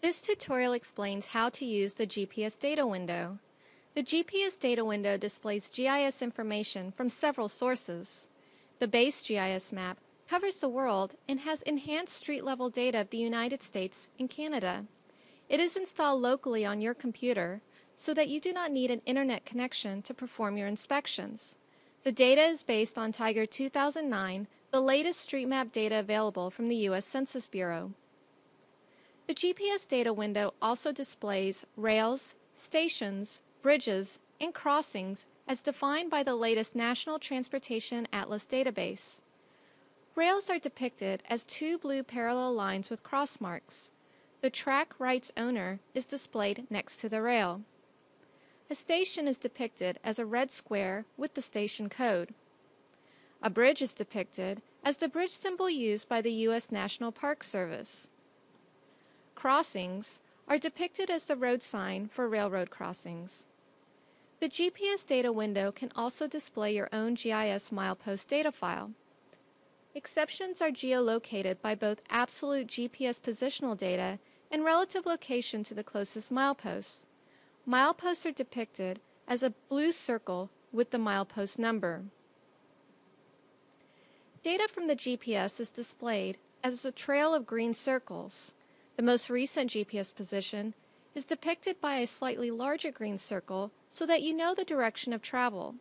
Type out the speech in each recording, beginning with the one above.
This tutorial explains how to use the GPS data window. The GPS data window displays GIS information from several sources. The base GIS map covers the world and has enhanced street-level data of the United States and Canada. It is installed locally on your computer so that you do not need an internet connection to perform your inspections. The data is based on Tiger 2009, the latest street map data available from the U.S. Census Bureau. The GPS data window also displays rails, stations, bridges, and crossings as defined by the latest National Transportation Atlas database. Rails are depicted as two blue parallel lines with cross marks. The track right's owner is displayed next to the rail. A station is depicted as a red square with the station code. A bridge is depicted as the bridge symbol used by the U.S. National Park Service. Crossings are depicted as the road sign for railroad crossings. The GPS data window can also display your own GIS milepost data file. Exceptions are geolocated by both absolute GPS positional data and relative location to the closest mileposts. Mileposts are depicted as a blue circle with the milepost number. Data from the GPS is displayed as a trail of green circles. The most recent GPS position is depicted by a slightly larger green circle so that you know the direction of travel.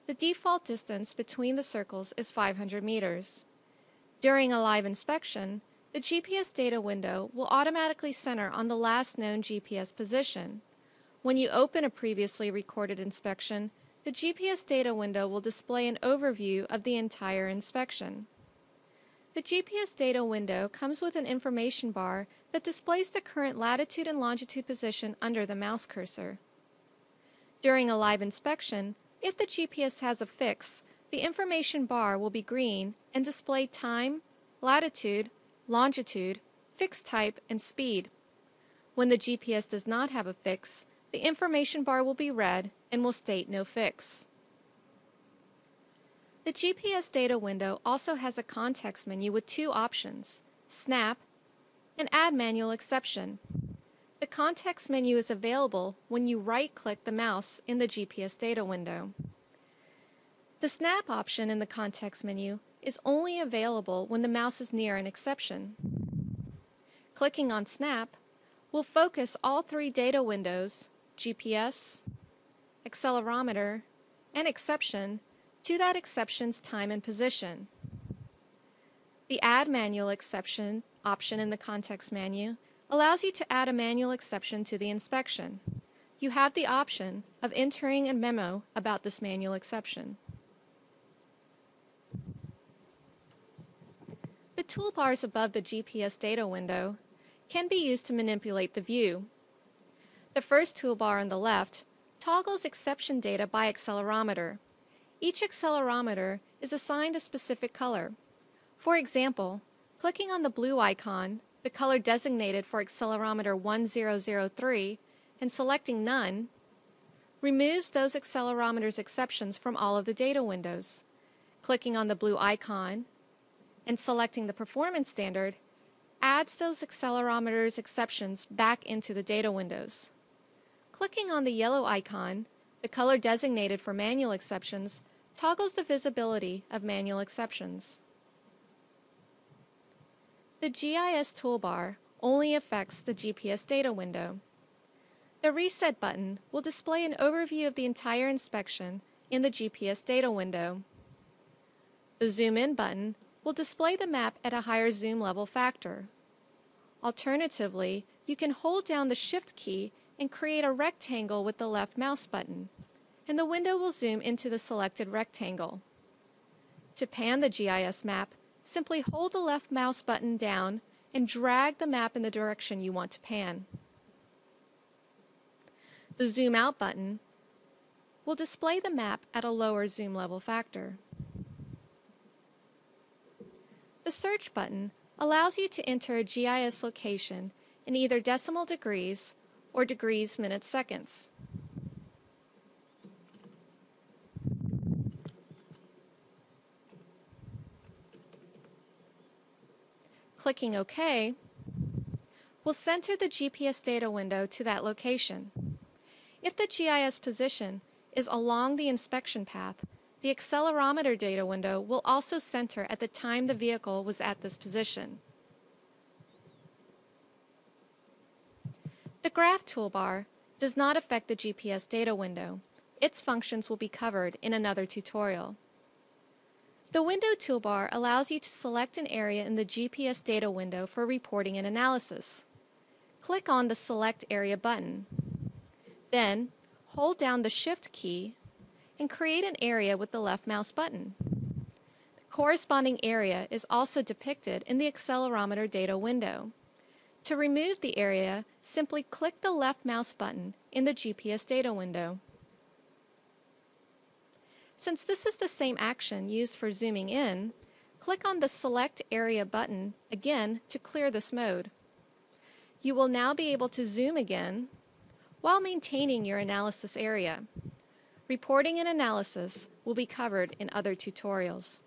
The default distance between the circles is 500 meters. During a live inspection, the GPS data window will automatically center on the last known GPS position. When you open a previously recorded inspection, the GPS data window will display an overview of the entire inspection. The GPS data window comes with an information bar that displays the current latitude and longitude position under the mouse cursor. During a live inspection, if the GPS has a fix, the information bar will be green and display time, latitude, longitude, fix type, and speed. When the GPS does not have a fix, the information bar will be red and will state no fix. The GPS data window also has a context menu with two options, Snap and Add Manual Exception. The context menu is available when you right-click the mouse in the GPS data window. The Snap option in the context menu is only available when the mouse is near an exception. Clicking on Snap will focus all three data windows, GPS, accelerometer, and exception, to that exception's time and position. The Add Manual Exception option in the context menu allows you to add a manual exception to the inspection. You have the option of entering a memo about this manual exception. The toolbars above the GPS data window can be used to manipulate the view. The first toolbar on the left toggles exception data by accelerometer. Each accelerometer is assigned a specific color. For example, clicking on the blue icon, the color designated for accelerometer 1003, and selecting None, removes those accelerometer's exceptions from all of the data windows. Clicking on the blue icon and selecting the performance standard adds those accelerometer's exceptions back into the data windows. Clicking on the yellow icon, the color designated for manual exceptions, toggles the visibility of manual exceptions. The GIS toolbar only affects the GPS data window. The Reset button will display an overview of the entire inspection in the GPS data window. The Zoom In button will display the map at a higher zoom level factor. Alternatively, you can hold down the Shift key and create a rectangle with the left mouse button, and the window will zoom into the selected rectangle. To pan the GIS map, simply hold the left mouse button down and drag the map in the direction you want to pan. The Zoom Out button will display the map at a lower zoom level factor. The Search button allows you to enter a GIS location in either decimal degrees or degrees, minutes, seconds. Clicking OK will center the GPS data window to that location. If the GIS position is along the inspection path, the accelerometer data window will also center at the time the vehicle was at this position. The Graph toolbar does not affect the GPS data window. Its functions will be covered in another tutorial. The Window toolbar allows you to select an area in the GPS data window for reporting and analysis. Click on the Select Area button. Then, hold down the Shift key and create an area with the left mouse button. The corresponding area is also depicted in the accelerometer data window. To remove the area, simply click the left mouse button in the GPS data window. Since this is the same action used for zooming in, click on the Select Area button again to clear this mode. You will now be able to zoom again while maintaining your analysis area. Reporting and analysis will be covered in other tutorials.